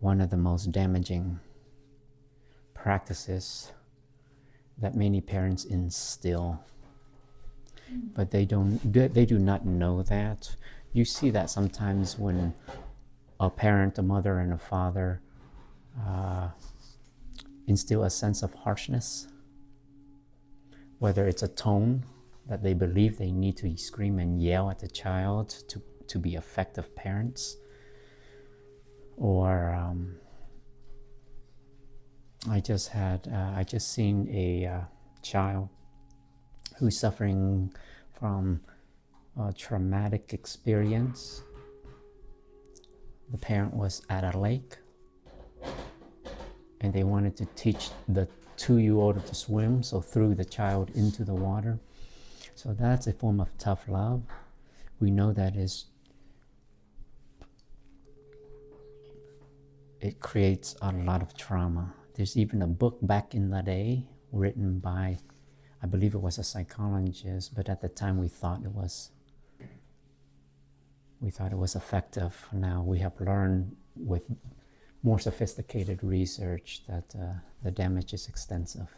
one of the most damaging practices that many parents instill, but they do not know that. You see that sometimes when a parent, a mother and a father instill a sense of harshness, whether it's a tone that they believe they need to scream and yell at the child to be effective parents, or I just seen a child who's suffering from a traumatic experience. The parent was at a lake and they wanted to teach the 2-year-old to swim, so threw the child into the water. So that's a form of tough love. We know that it creates a lot of trauma. There's even a book back in the day written by, I believe it was a psychologist, but at the time we thought it was effective. Now we have learned with more sophisticated research that the damage is extensive.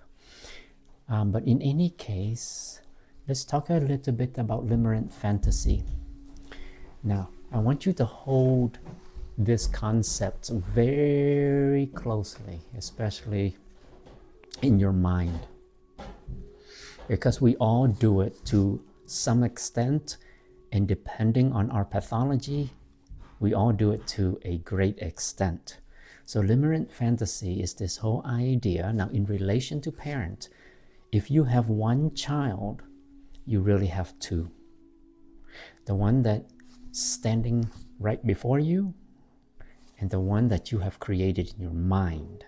But in any case, let's talk a little bit about Limerent Fantasy. Now, I want you to hold this concept very closely, especially in your mind, because we all do it to some extent, and depending on our pathology, we all do it to a great extent. So Limerent Fantasy is this whole idea. Now, in relation to parent, if you have one child, you really have two. The one that's standing right before you, and the one that you have created in your mind.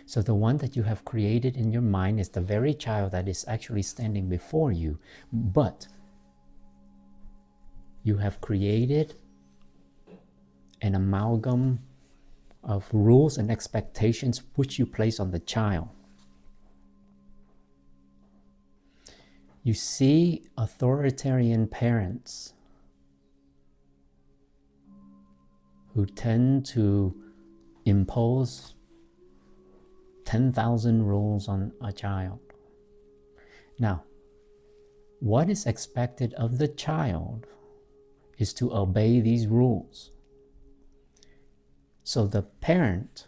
So the one that you have created in your mind is the very child that is actually standing before you, but you have created an amalgam of rules and expectations which you place on the child. You see authoritarian parents who tend to impose 10,000 rules on a child. Now, what is expected of the child is to obey these rules. So the parent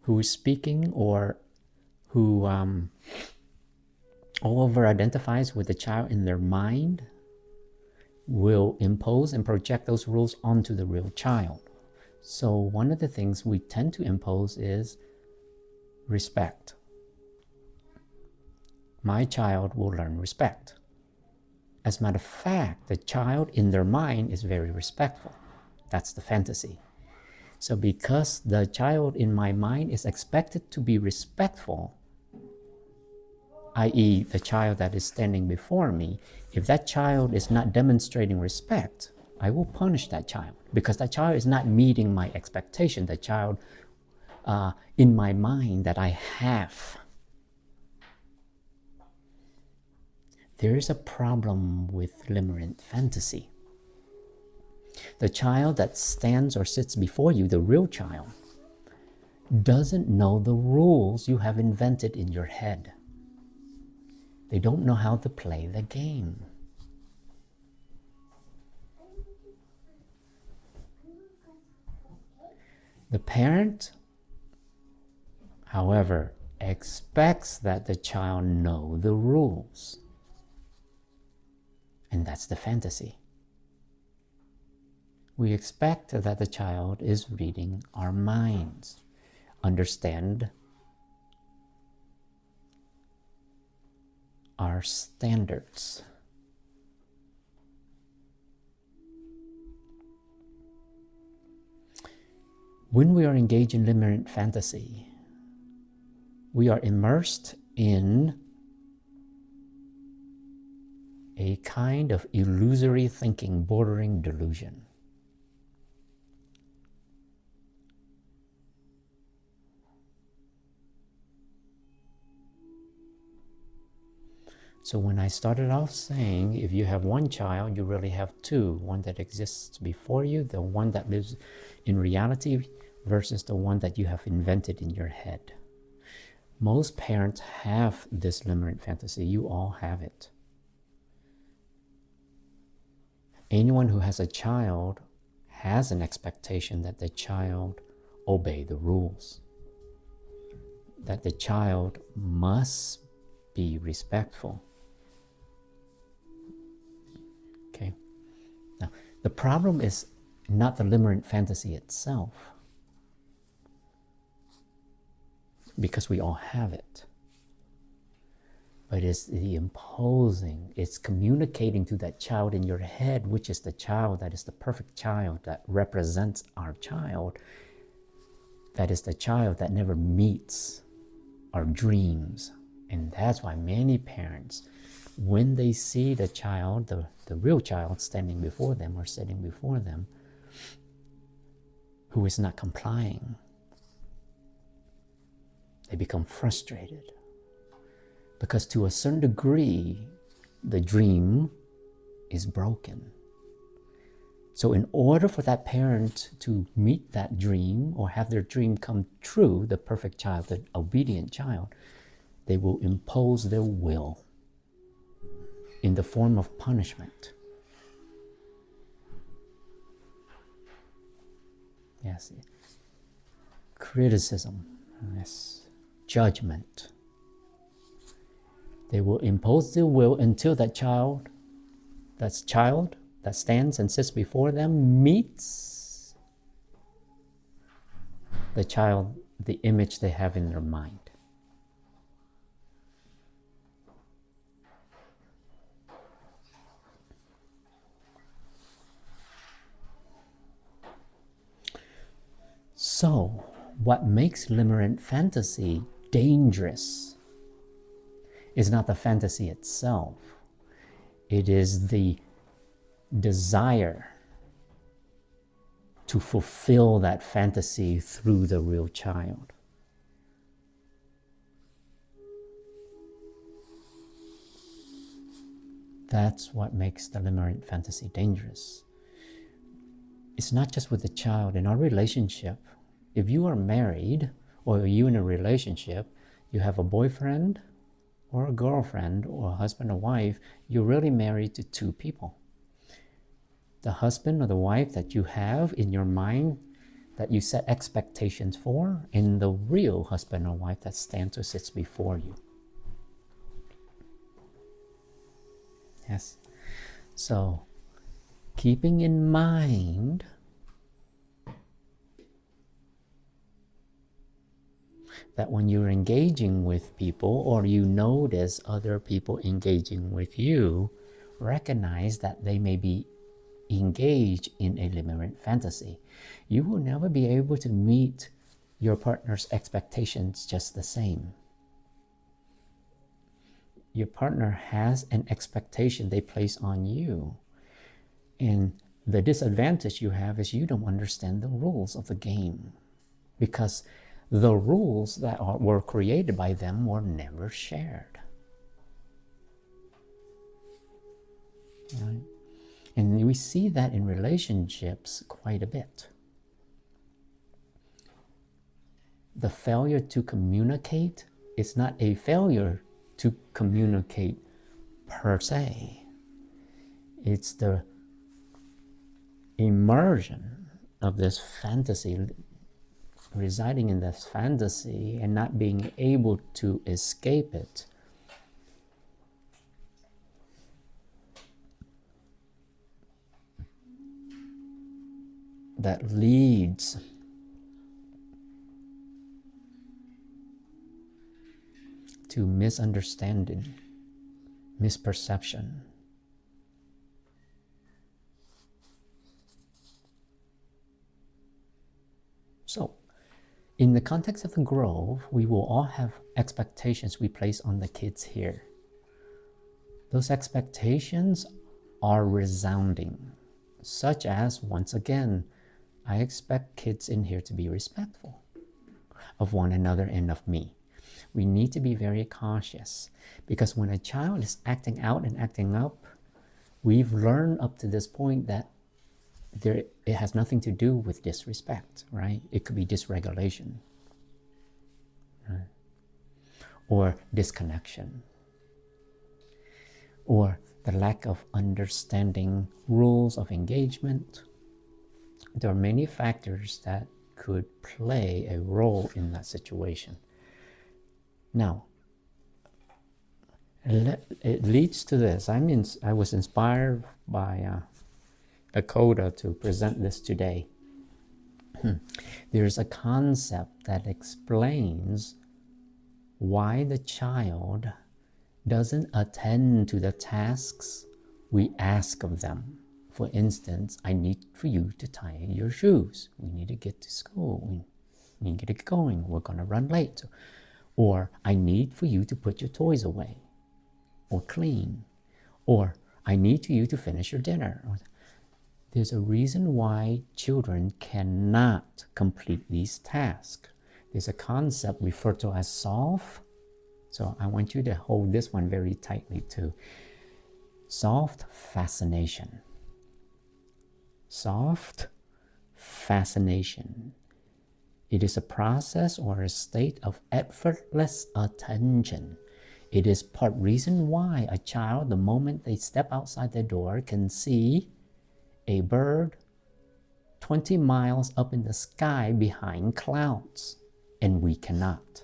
who is speaking or who over-identifies with the child in their mind will impose and project those rules onto the real child. So one of the things we tend to impose is respect. My child will learn respect. As a matter of fact, the child in their mind is very respectful. That's the fantasy. So because the child in my mind is expected to be respectful, i.e. the child that is standing before me, if that child is not demonstrating respect, I will punish that child because that child is not meeting my expectation, the child in my mind that I have. There is a problem with Limerent Fantasy. The child that stands or sits before you, the real child, doesn't know the rules you have invented in your head. They don't know how to play the game. The parent, however, expects that the child know the rules. And that's the fantasy. We expect that the child is reading our minds, understand our standards. When we are engaged in Limerent Fantasy, we are immersed in a kind of illusory thinking bordering delusion. So when I started off saying, if you have one child, you really have two, one that exists before you, the one that lives in reality versus the one that you have invented in your head. Most parents have this limerent fantasy. You all have it. Anyone who has a child has an expectation that the child obey the rules, that the child must be respectful. Okay. Now, the problem is not the limerent fantasy itself, because we all have it. But it's the imposing, it's communicating to that child in your head, which is the child that is the perfect child that represents our child, that is the child that never meets our dreams. And that's why many parents, when they see the child, the real child standing before them or sitting before them, who is not complying, they become frustrated. Because to a certain degree, the dream is broken. So in order for that parent to meet that dream or have their dream come true, the perfect child, the obedient child, they will impose their will in the form of punishment. Yes, criticism, yes, judgment. They will impose their will until that child that stands and sits before them meets the child, the image they have in their mind. So, what makes limerent fantasy dangerous is not the fantasy itself. It is the desire to fulfill that fantasy through the real child. That's what makes the limerent fantasy dangerous. It's not just with the child. In our relationship, if you are married or you in a relationship, you have a boyfriend or a girlfriend or a husband or wife, you're really married to two people. The husband or the wife that you have in your mind that you set expectations for, and the real husband or wife that stands or sits before you. Yes. So, keeping in mind that when you're engaging with people or you notice other people engaging with you, recognize that they may be engaged in a limerent fantasy. You will never be able to meet your partner's expectations just the same. Your partner has an expectation they place on you. And the disadvantage you have is you don't understand the rules of the game, because the rules that were created by them were never shared. Right? And we see that in relationships quite a bit. The failure to communicate is not a failure to communicate per se. It's the immersion of this fantasy, residing in this fantasy and not being able to escape it, that leads to misunderstanding, misperception. So, in the context of the grove, we will all have expectations we place on the kids here. Those expectations are resounding, such as, once again, I expect kids in here to be respectful of one another and of me. we need to be very cautious, because when a child is acting out and acting up, we've learned up to this point that it has nothing to do with disrespect, right? It could be dysregulation, right? Or disconnection, or the lack of understanding rules of engagement. There are many factors that could play a role in that situation. Now, it leads to this. I was inspired by Dakota to present this today. There's a concept that explains why the child doesn't attend to the tasks we ask of them. For instance, I need for you to tie your shoes. We need to get to school. We need to get going. We're going to run late. Or I need for you to put your toys away or clean. Or I need for you to finish your dinner. There's a reason why children cannot complete these tasks. There's a concept referred to as soft. So I want you to hold this one very tightly too. Soft fascination. Soft fascination. It is a process or a state of effortless attention. It is part reason why a child, the moment they step outside the door, can see a bird 20 miles up in the sky behind clouds, and we cannot.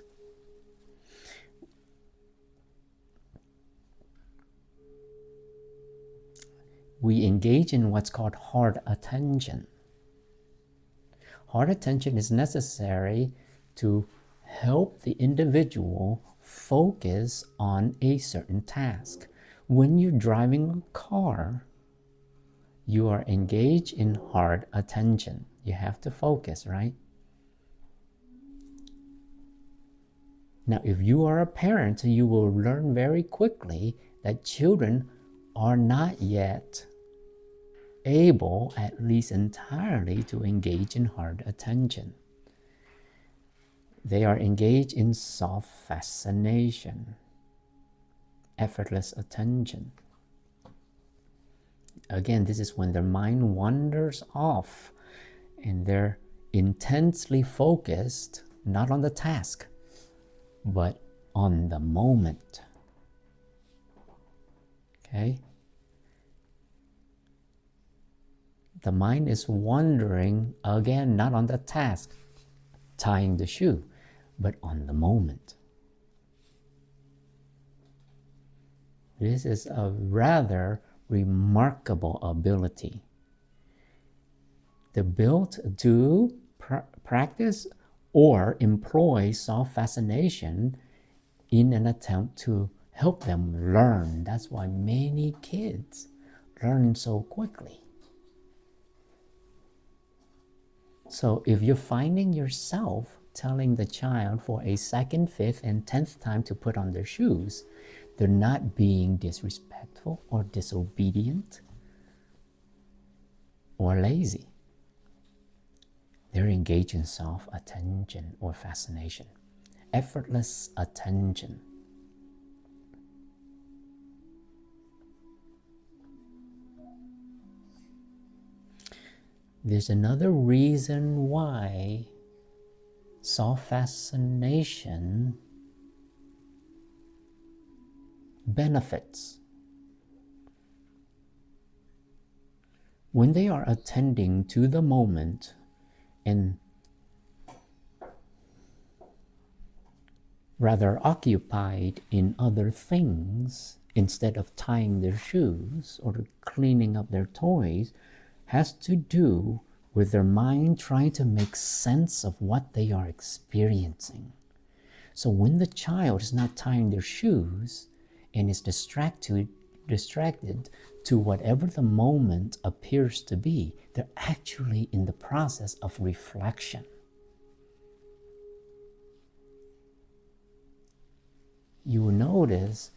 We engage in what's called hard attention. Hard attention is necessary to help the individual focus on a certain task. When you're driving a car, you are engaged in hard attention. You have to focus, right? Now, if you are a parent, you will learn very quickly that children are not yet able, at least entirely, to engage in hard attention. They are engaged in soft fascination, effortless attention. Again, this is when their mind wanders off and they're intensely focused, not on the task, but on the moment. Okay? The mind is wandering, again, not on the task, tying the shoe, but on the moment. This is a rather remarkable ability. The built to practice or employ soft fascination in an attempt to help them learn. That's why many kids learn so quickly. So if you're finding yourself telling the child for a second, fifth, and 10th time to put on their shoes, they're not being disrespectful or disobedient or lazy. They're engaged in soft attention or fascination, effortless attention. There's another reason why soft fascination benefits. When they are attending to the moment and rather occupied in other things instead of tying their shoes or cleaning up their toys, has to do with their mind trying to make sense of what they are experiencing. So when the child is not tying their shoes and is distracted to whatever the moment appears to be, they're actually in the process of reflection. You will notice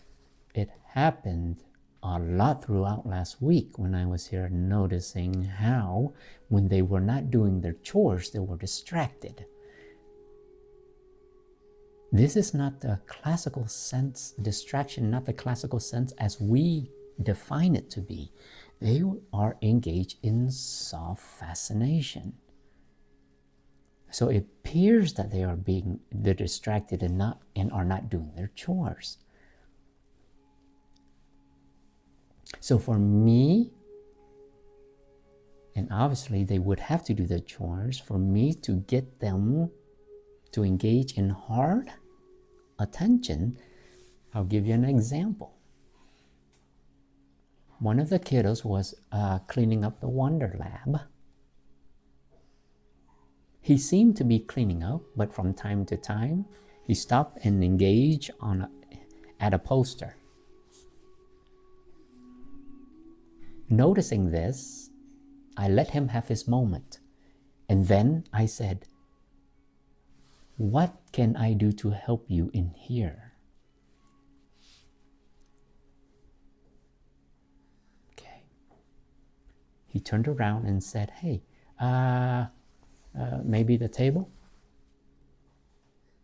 it happened a lot throughout last week when I was here, noticing how when they were not doing their chores, they were distracted. This is not the classical sense, distraction, not the classical sense as we define it to be. They are engaged in self-fascination. So it appears that they're distracted and are not doing their chores. So for me, and obviously they would have to do their chores, for me to get them to engage in hard attention, I'll give you an example. One of the kiddos was cleaning up the Wonder Lab. He seemed to be cleaning up, but from time to time, he stopped and engaged at a poster. Noticing this, I let him have his moment. And then I said, what can I do to help you in here? Okay. He turned around and said, hey, maybe the table?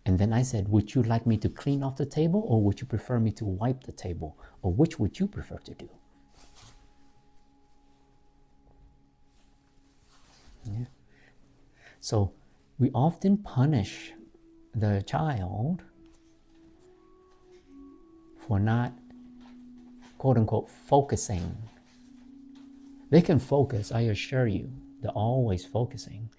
And then I said, would you like me to clean off the table, or would you prefer me to wipe the table? Or which would you prefer to do? Yeah. So we often punish the child for not, quote unquote, focusing. They can focus, I assure you, they're always focusing.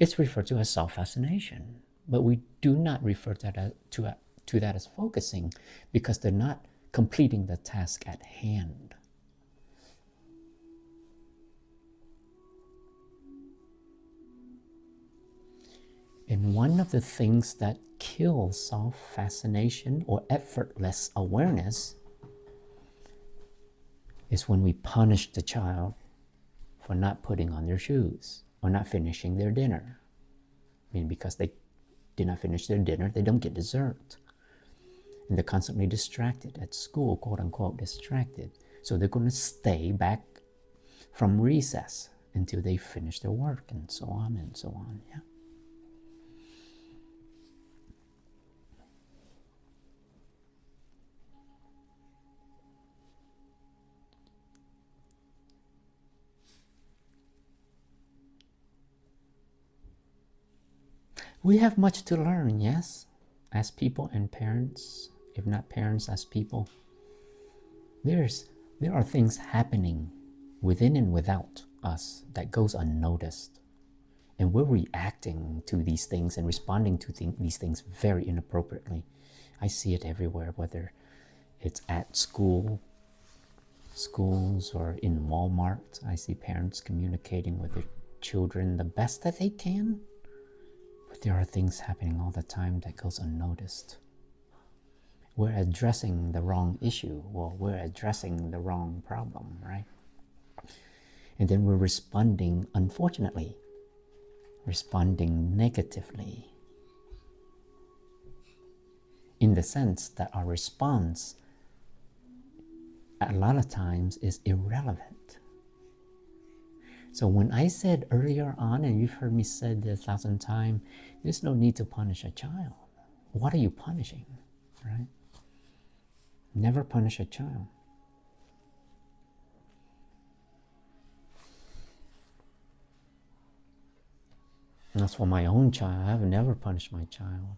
It's referred to as self-fascination, but we do not refer to that as focusing, because they're not completing the task at hand. And one of the things that kills self-fascination or effortless awareness is when we punish the child for not putting on their shoes or not finishing their dinner. I mean, because they did not finish their dinner, they don't get dessert. And they're constantly distracted at school, quote unquote, distracted. So they're going to stay back from recess until they finish their work, and so on and so on. Yeah. We have much to learn, yes, as people and parents, if not parents, as people. There are things happening within and without us that goes unnoticed. And we're reacting to these things and responding to these things very inappropriately. I see it everywhere, whether it's at schools or in Walmart. I see parents communicating with their children the best that they can. But there are things happening all the time that goes unnoticed. We're addressing the wrong issue. Well, we're addressing the wrong problem, right? And then we're responding, unfortunately, responding negatively, in the sense that our response a lot of times is irrelevant. So when I said earlier on, and you've heard me say this 1,000 times, there's no need to punish a child. What are you punishing, right? Never punish a child. And that's for my own child. I have never punished my child.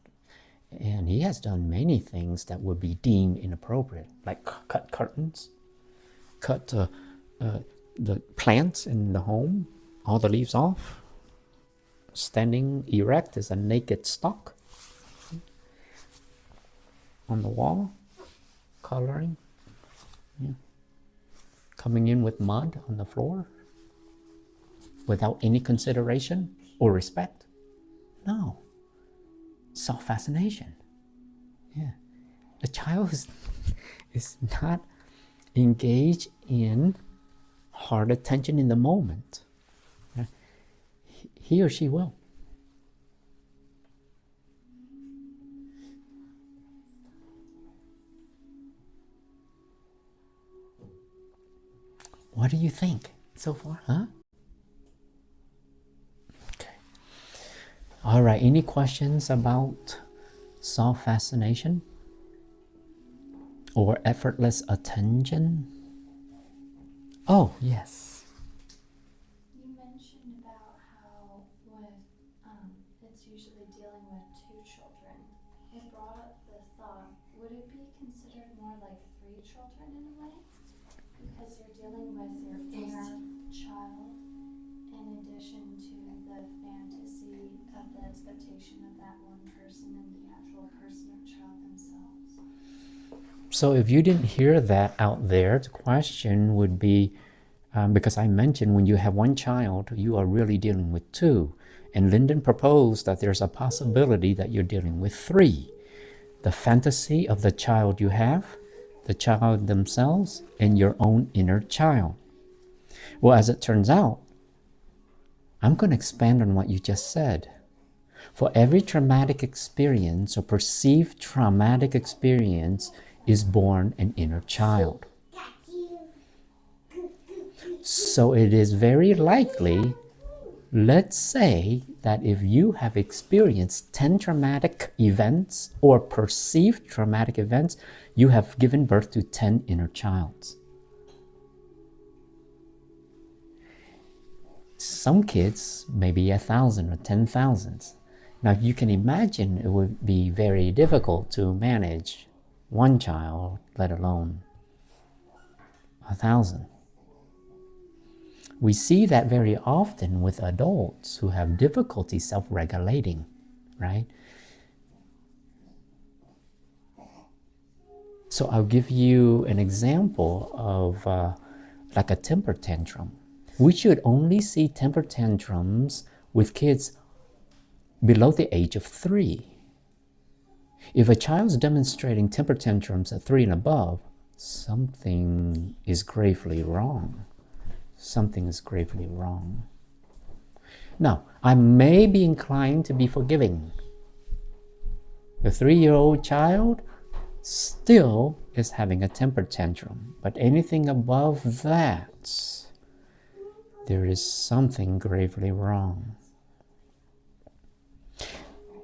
And he has done many things that would be deemed inappropriate, like cut curtains, cut the plants in the home, all the leaves off, standing erect as a naked stalk on the wall, coloring, yeah. Coming in with mud on the floor without any consideration or respect. No. Self-fascination. Yeah. The child is not engaged in hard attention in the moment. Yeah. He or she will. What do you think so far, huh? Okay. All right, any questions about Soft fascination or effortless attention? Oh, yes. You mentioned about how it's usually dealing with two children. It brought up the thought, would it be considered more like three children in a way? Because you're dealing with your inner child in addition to the fantasy of the expectation of that one person and the actual person or child themselves. So if you didn't hear that out there, the question would be, because I mentioned when you have one child, you are really dealing with two. And Lyndon proposed that there's a possibility that you're dealing with three. The fantasy of the child you have, the child themselves, and your own inner child. Well, as it turns out, I'm going to expand on what you just said. For every traumatic experience or perceived traumatic experience is born an inner child. So it is very likely, let's say that if you have experienced 10 traumatic events or perceived traumatic events, you have given birth to 10 inner childs. Some kids, maybe 1,000 or 10,000. Now you can imagine it would be very difficult to manage one child, let alone 1,000. We see that very often with adults who have difficulty self-regulating, right? So I'll give you an example of like a temper tantrum. We should only see temper tantrums with kids below the age of 3. If a child's demonstrating temper tantrums at 3 and above, something is gravely wrong. Something is gravely wrong. Now, I may be inclined to be forgiving. The 3-year-old child still is having a temper tantrum, but anything above that, there is something gravely wrong.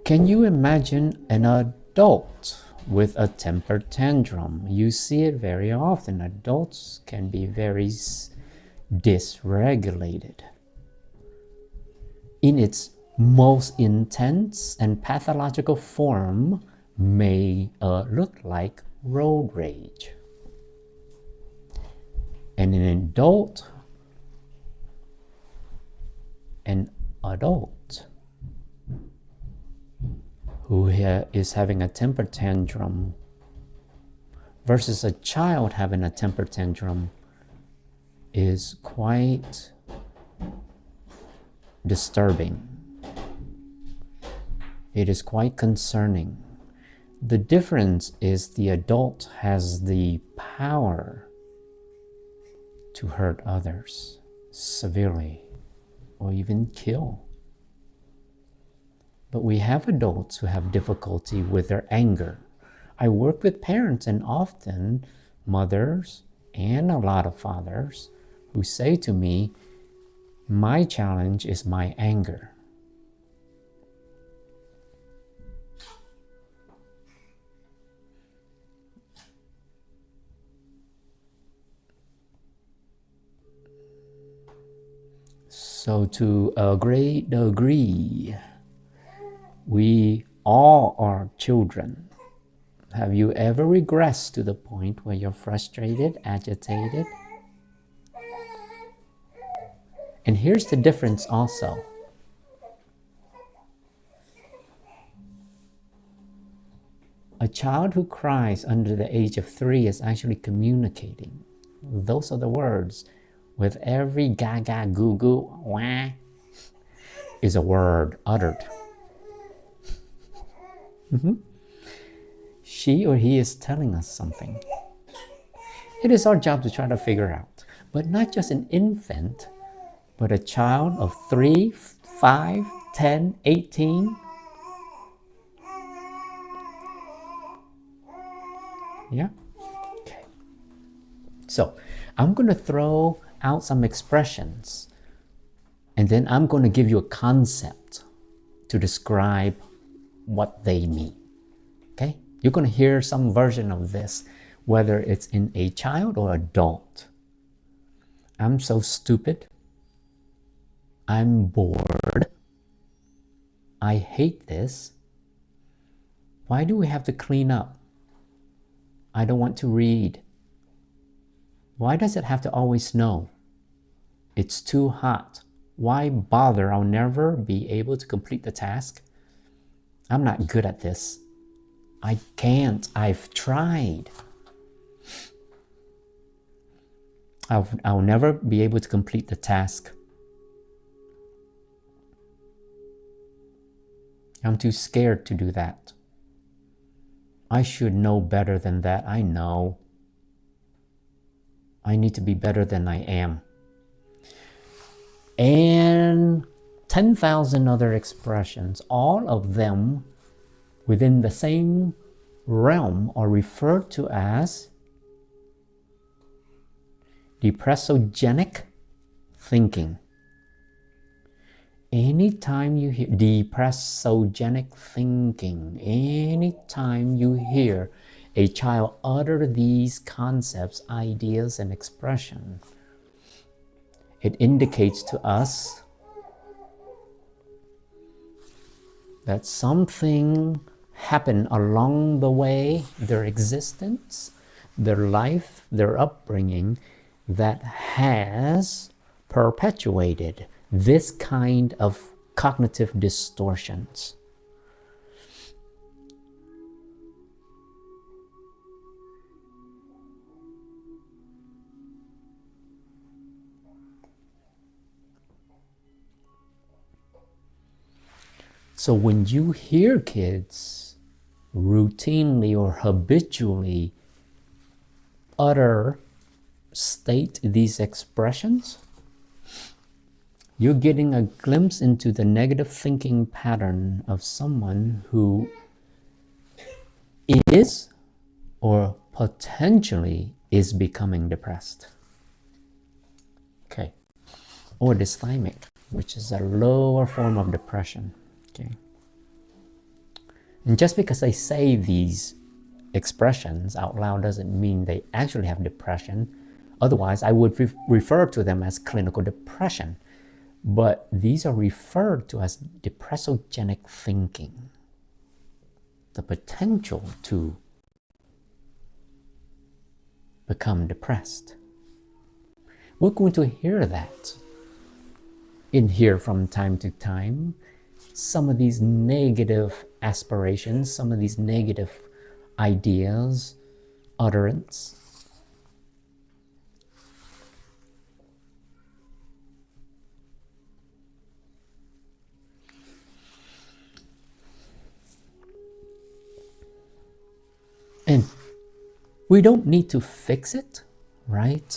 Can you imagine an adult with a temper tantrum? You see it very often. Adults can be very dysregulated. In its most intense and pathological form may look like road rage. And an adult who is having a temper tantrum versus a child having a temper tantrum is quite disturbing. It is quite concerning. The difference is the adult has the power to hurt others severely or even kill. But we have adults who have difficulty with their anger. I work with parents and often mothers and a lot of fathers who say to me, my challenge is my anger. So to a great degree, we all are children. Have you ever regressed to the point where you're frustrated, agitated? And here's the difference also. A child who cries under the age of 3 is actually communicating. Those are the words. With every gaga, goo goo, wah, is a word uttered. She or he is telling us something. It is our job to try to figure out. But not just an infant, but a child of 3, 5, 10, 18. Yeah? Okay. So, I'm going to throw out some expressions, and then I'm going to give you a concept to describe what they mean. Okay? You're going to hear some version of this, whether it's in a child or adult. I'm so stupid. I'm bored. I hate this. Why do we have to clean up? I don't want to read. Why does it have to always snow? It's too hot. Why bother? I'll never be able to complete the task. I'm not good at this. I can't. I've tried. I'll never be able to complete the task. I'm too scared to do that. I should know better than that. I know. I need to be better than I am. And 10,000 other expressions, all of them within the same realm are referred to as depressogenic thinking. Anytime you hear depressogenic thinking, anytime you hear a child utter these concepts, ideas, and expressions, it indicates to us that something happened along the way, their existence, their life, their upbringing, that has perpetuated this kind of cognitive distortions. So when you hear kids routinely or habitually state these expressions, you're getting a glimpse into the negative thinking pattern of someone who is or potentially is becoming depressed. Okay. Or dysthymic, which is a lower form of depression. Okay. And just because I say these expressions out loud doesn't mean they actually have depression. Otherwise, I would refer to them as clinical depression. But these are referred to as depressogenic thinking. The potential to become depressed. We're going to hear that in here from time to time. Some of these negative aspirations, some of these negative ideas, utterance. And we don't need to fix it, right?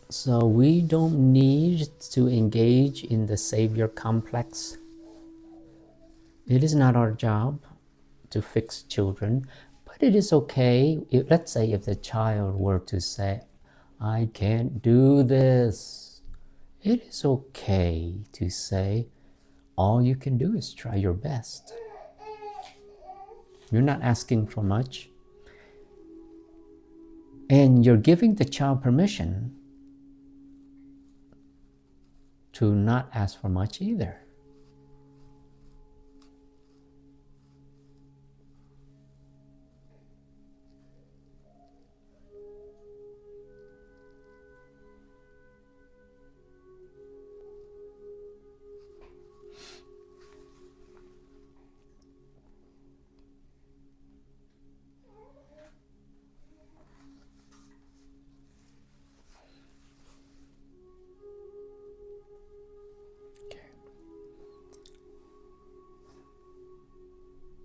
So we don't need to engage in the savior complex. It is not our job to fix children, but it is okay. Let's say if the child were to say, I can't do this. It is okay to say, all you can do is try your best. You're not asking for much. And you're giving the child permission to not ask for much either.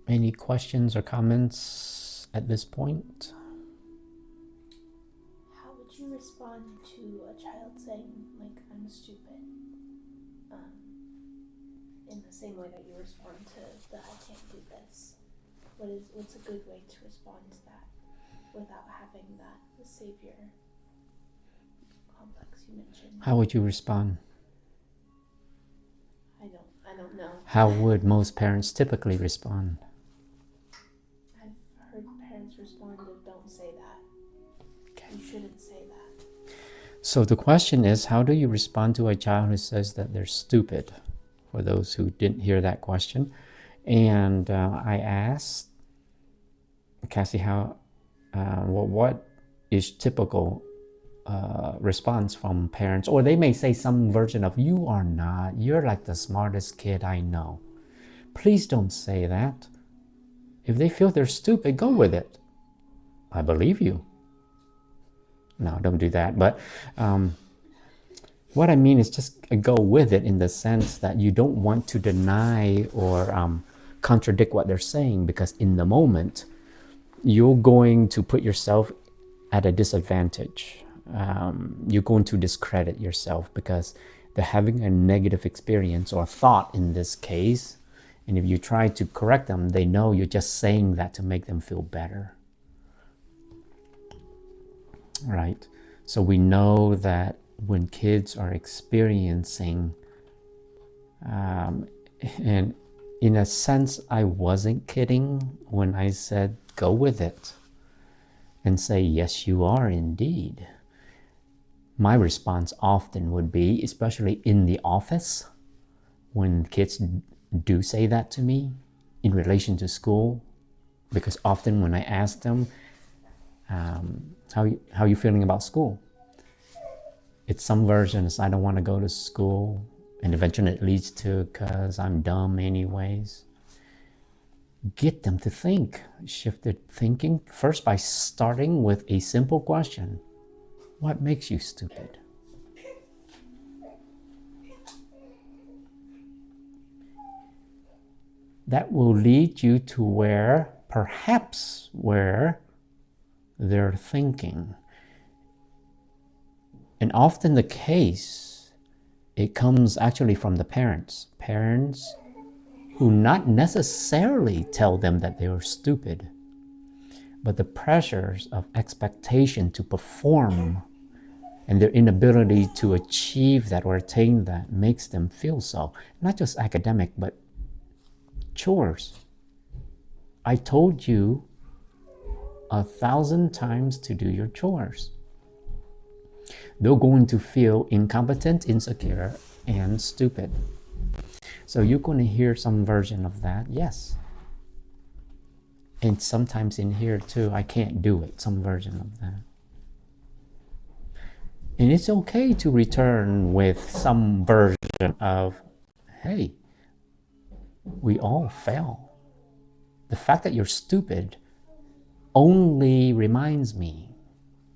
Any questions or comments at this point? How would you respond to a child saying, like, I'm stupid? In the same way that you respond to the I can't do this. What's a good way to respond to that without having that savior complex you mentioned? How would you respond? I don't know. How would most parents typically respond? I've heard So the question is, how do you respond to a child who says that they're stupid? For those who didn't hear that question. And I asked Cassie, what is typical response from parents? Or they may say some version of, you are not, you're like the smartest kid I know. Please don't say that. If they feel they're stupid, go with it. I believe you. No, don't do that. But what I mean is just go with it in the sense that you don't want to deny or contradict what they're saying, because in the moment, you're going to put yourself at a disadvantage. You're going to discredit yourself because they're having a negative experience or thought in this case. And if you try to correct them, they know you're just saying that to make them feel better. Right? So we know that when kids are experiencing, and in a sense, I wasn't kidding when I said, go with it and say, yes, you are indeed. My response often would be, especially in the office, when kids do say that to me in relation to school, because often when I ask them, how are you feeling about school? It's some versions, I don't want to go to school, and eventually it leads to, because I'm dumb anyways. Get them to think, shift their thinking first by starting with a simple question. What makes you stupid? That will lead you to perhaps where they're thinking. And often the case, it comes actually from the parents. Parents who not necessarily tell them that they are stupid, but the pressures of expectation to perform and their inability to achieve that or attain that makes them feel so. Not just academic, but chores. I told you 1,000 times to do your chores. They're going to feel incompetent, insecure, and stupid. So you're going to hear some version of that, yes. And sometimes in here too, I can't do it, some version of that. And it's okay to return with some version of, hey, we all fail. The fact that you're stupid only reminds me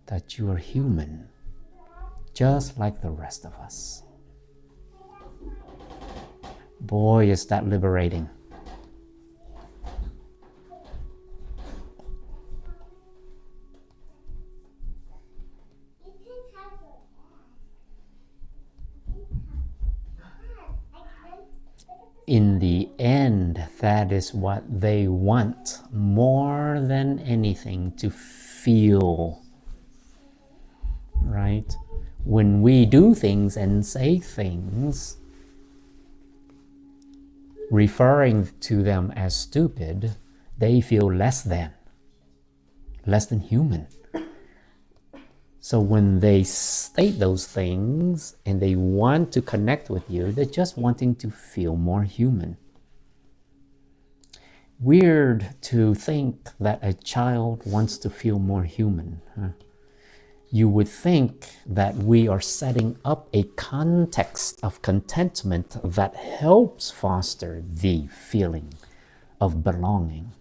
that you are human, just like the rest of us. Boy, is that liberating. In the end, that is what they want more than anything, to feel, right? When we do things and say things referring to them as stupid, they feel less than human. So when they state those things and they want to connect with you, they're just wanting to feel more human. Weird to think that a child wants to feel more human. You would think that we are setting up a context of contentment that helps foster the feeling of belonging.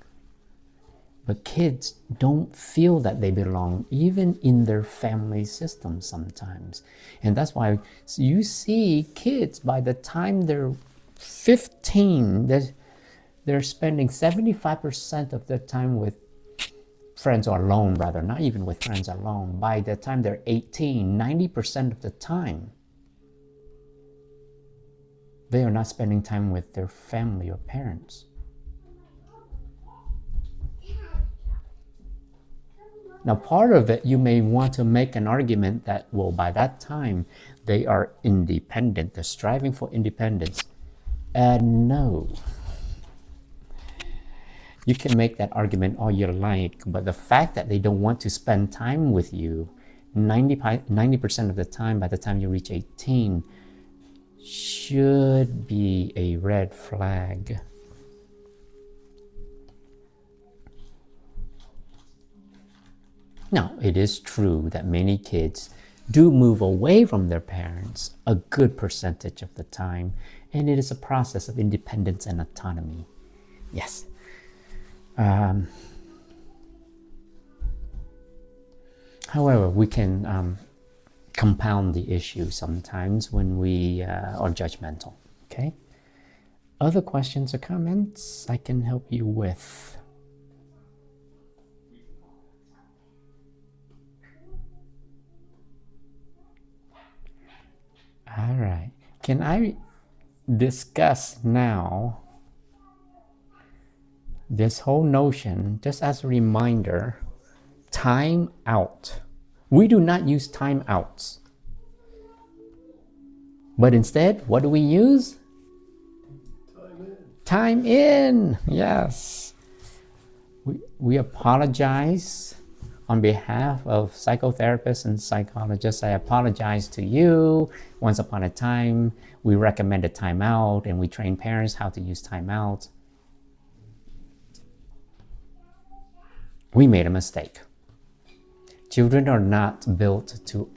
But kids don't feel that they belong, even in their family system sometimes. And that's why you see kids, by the time they're 15, they're spending 75% of their time with friends, or alone rather, not even with friends, alone. By the time they're 18, 90% of the time, they are not spending time with their family or parents. Now, part of it, you may want to make an argument that, well, by that time, they are independent. They're striving for independence. No. You can make that argument all you like, but the fact that they don't want to spend time with you 90% of the time, by the time you reach 18, should be a red flag. Now, it is true that many kids do move away from their parents a good percentage of the time, and it is a process of independence and autonomy. Yes. However, we can compound the issue sometimes when we are judgmental. Okay? Other questions or comments I can help you with? All right. Can I discuss now this whole notion, just as a reminder, time out. We do not use time outs. But instead, what do we use? Time in. Yes. We apologize on behalf of psychotherapists and psychologists. I apologize to you. Once upon a time, we recommended time out and we train parents how to use time out. We made a mistake. Children are not built to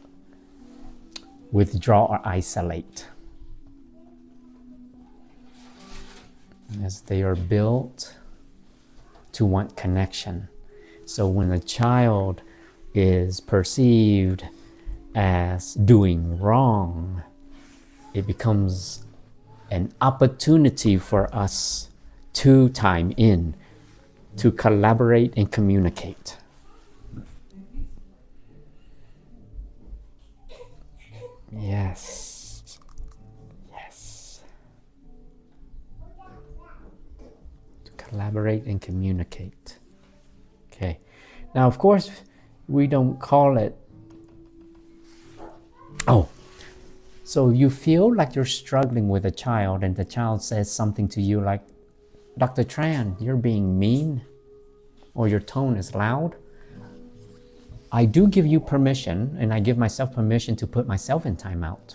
withdraw or isolate. As they are built to want connection. So when a child is perceived as doing wrong, it becomes an opportunity for us to time in, to collaborate and communicate. Yes. Yes. To collaborate and communicate. Okay. Now, of course, we don't call it. Oh. So you feel like you're struggling with a child and the child says something to you like, Dr. Tran, you're being mean, or your tone is loud. I do give you permission, and I give myself permission to put myself in timeout.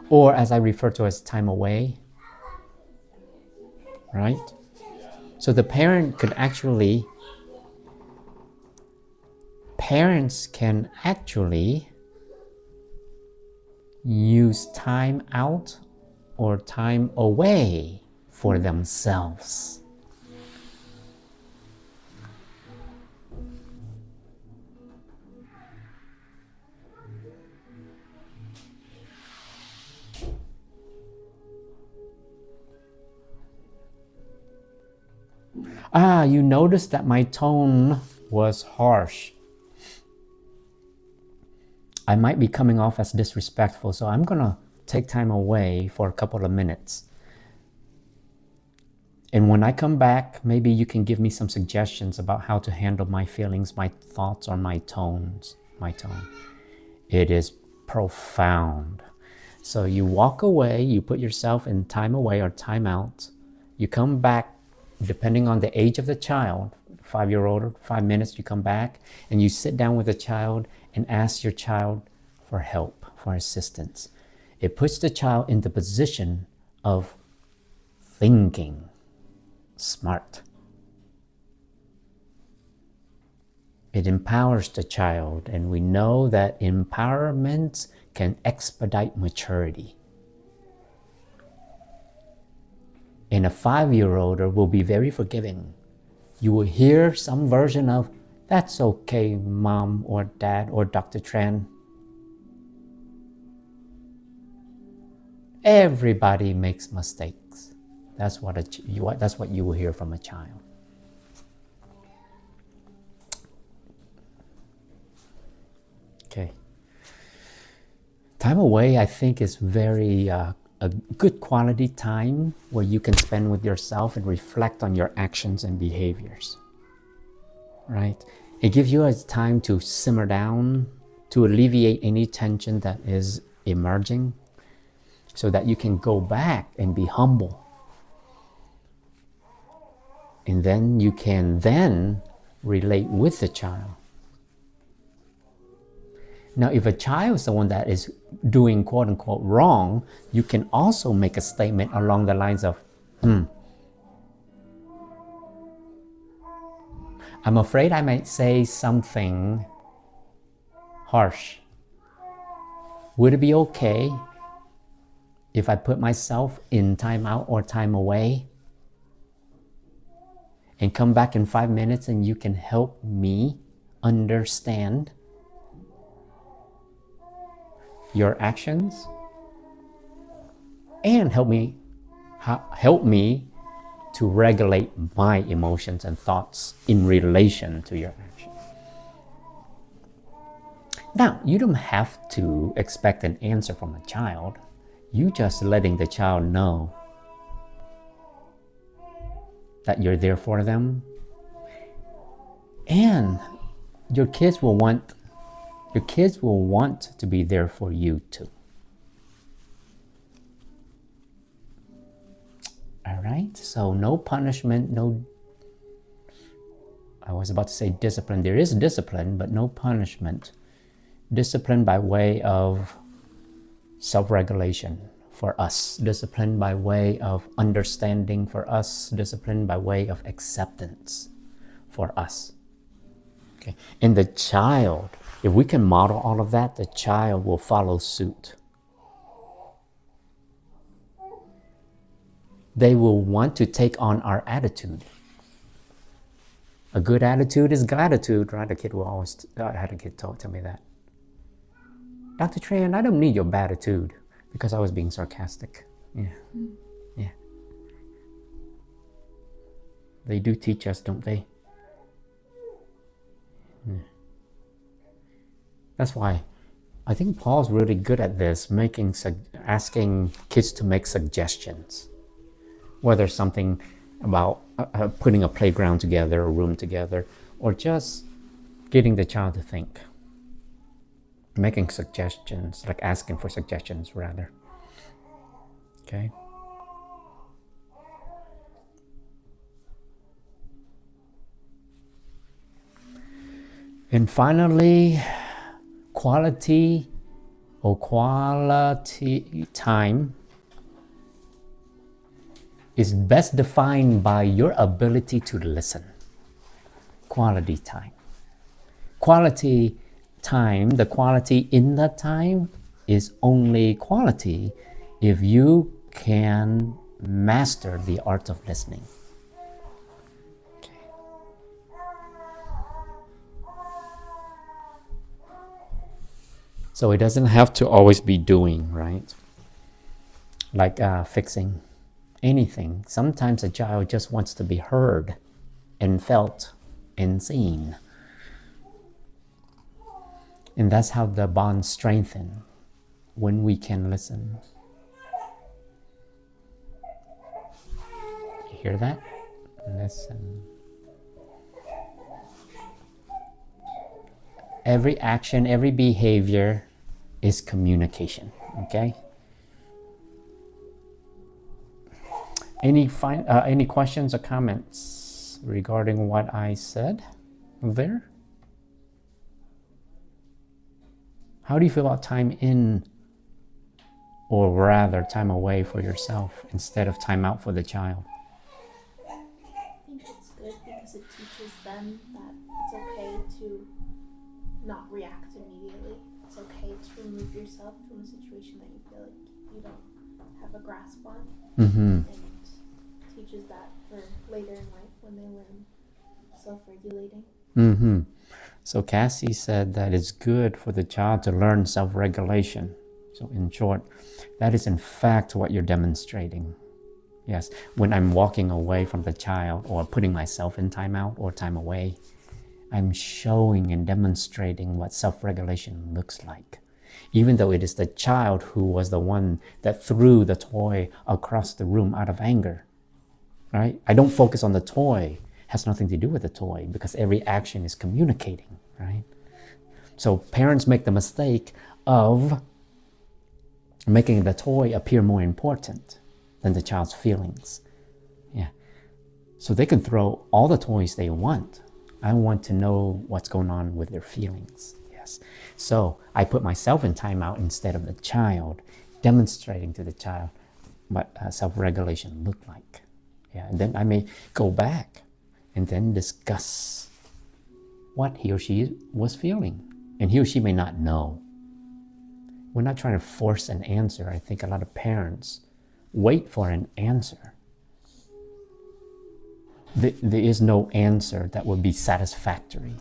Or as I refer to as time away, right? So the parents can actually use time out or time away for themselves. You noticed that my tone was harsh. I might be coming off as disrespectful, so I'm gonna take time away for a couple of minutes. And when I come back, maybe you can give me some suggestions about how to handle my feelings, my thoughts, or my tone. It is profound. So you walk away, you put yourself in time away or time out. You come back, depending on the age of the child, 5-year-old, 5 minutes, you come back and you sit down with the child and ask your child for help, for assistance. It puts the child in the position of thinking smart. It empowers the child, and we know that empowerment can expedite maturity. And a 5-year-old will be very forgiving. You will hear some version of, that's okay, mom or dad or Dr. Tran. Everybody makes mistakes. That's what you will hear from a child. Okay. Time away, I think, is very a good quality time where you can spend with yourself and reflect on your actions and behaviors. Right? It gives you a time to simmer down, to alleviate any tension that is emerging, so that you can go back and be humble. And then you can relate with the child. Now, if a child is the one that is doing quote unquote wrong, you can also make a statement along the lines of, I'm afraid I might say something harsh. Would it be okay if I put myself in time out or time away and come back in 5 minutes and you can help me understand your actions and help me to regulate my emotions and thoughts in relation to your actions. Now, you don't have to expect an answer from a child. You just letting the child know that you're there for them. And your kids will want to be there for you too. All right, so no punishment, I was about to say discipline. There is discipline, but no punishment. Discipline by way of self-regulation for us. Discipline by way of understanding for us. Discipline by way of acceptance for us. Okay. And the child, if we can model all of that, the child will follow suit. They will want to take on our attitude. A good attitude is gratitude, right? I had a kid tell me that. Dr. Tran, I don't need your bad attitude, because I was being sarcastic. Yeah. They do teach us, don't they? Yeah. That's why I think Paul's really good at this, asking kids to make suggestions. Whether something about putting a playground together, a room together, or just getting the child to think. Making suggestions, like asking for suggestions rather. Okay? And finally, quality time is best defined by your ability to listen. Quality time. Quality time, the quality in that time is only quality if you can master the art of listening. Okay. So it doesn't have to always be doing, right? Like fixing anything. Sometimes a child just wants to be heard and felt and seen. And that's how the bonds strengthen, when we can listen. You hear that? Listen. Every action, every behavior is communication, okay? Any questions or comments regarding what I said there? How do you feel about time in, or rather time away for yourself instead of time out for the child? I think it's good because it teaches them that it's okay to not react immediately. It's okay to remove yourself from a situation that you feel like you don't have a grasp on. And teaches that for later in life when they learn self-regulating. So Cassie said that it's good for the child to learn self-regulation. So in short, that is in fact what you're demonstrating. Yes, when I'm walking away from the child or putting myself in time out or time away, I'm showing and demonstrating what self-regulation looks like. Even though it is the child who was the one that threw the toy across the room out of anger, right? I don't focus on the toy. It has nothing to do with the toy because every action is communicating, right? So parents make the mistake of making the toy appear more important than the child's feelings. Yeah. So they can throw all the toys they want. I want to know what's going on with their feelings. Yeah. Yes. So I put myself in timeout instead of the child, demonstrating to the child what self-regulation looked like. Yeah, and then I may go back and then discuss what he or she was feeling. And he or she may not know. We're not trying to force an answer. I think a lot of parents wait for an answer. There is no answer that would be satisfactory.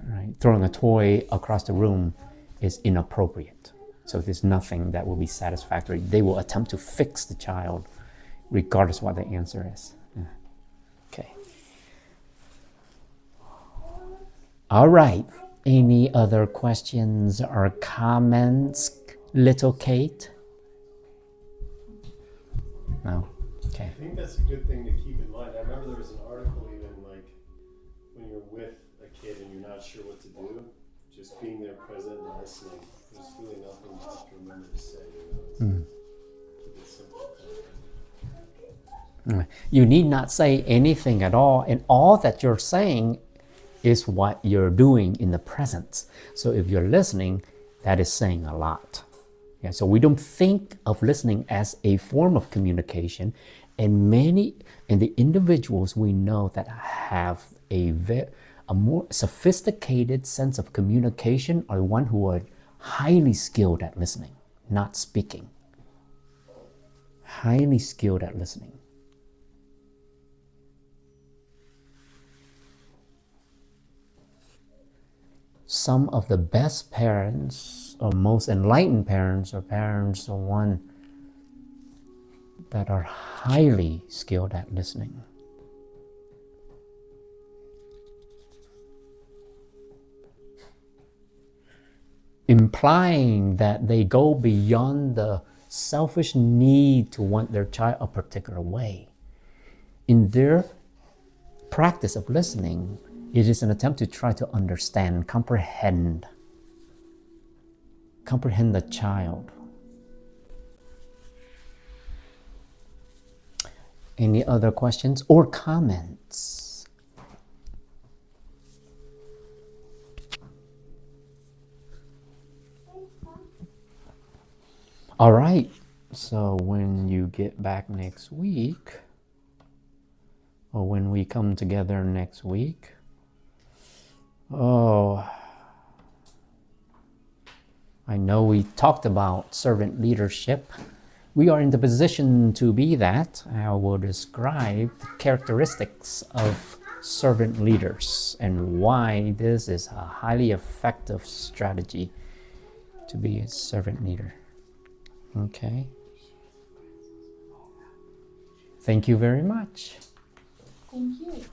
Right? Throwing a toy across the room is inappropriate. So there's nothing that will be satisfactory. They will attempt to fix the child regardless of what the answer is. Yeah. Okay. All right. Any other questions or comments, little Kate? No? Okay. I think that's a good thing to keep in mind. I remember there was an article even like when you're with a kid and you're not sure what to do, just being there present and listening. There's really nothing you have to remember to say. Keep it simple. You need not say anything at all, and all that you're saying is what you're doing in the present. So if you're listening, that is saying a lot. Yeah, so we don't think of listening as a form of communication, and the individuals we know that have a more sophisticated sense of communication are the one who are highly skilled at listening, not speaking. Highly skilled at listening. Some of the best parents or most enlightened parents are one that are highly skilled at listening. Implying that they go beyond the selfish need to want their child a particular way. In their practice of listening, it is an attempt to try to understand, comprehend the child. Any other questions or comments? All right, so when you get back next week, or when we come together next week, I know we talked about servant leadership. We are in the position to be that. I will describe the characteristics of servant leaders and why this is a highly effective strategy to be a servant leader. Okay. Thank you very much. Thank you.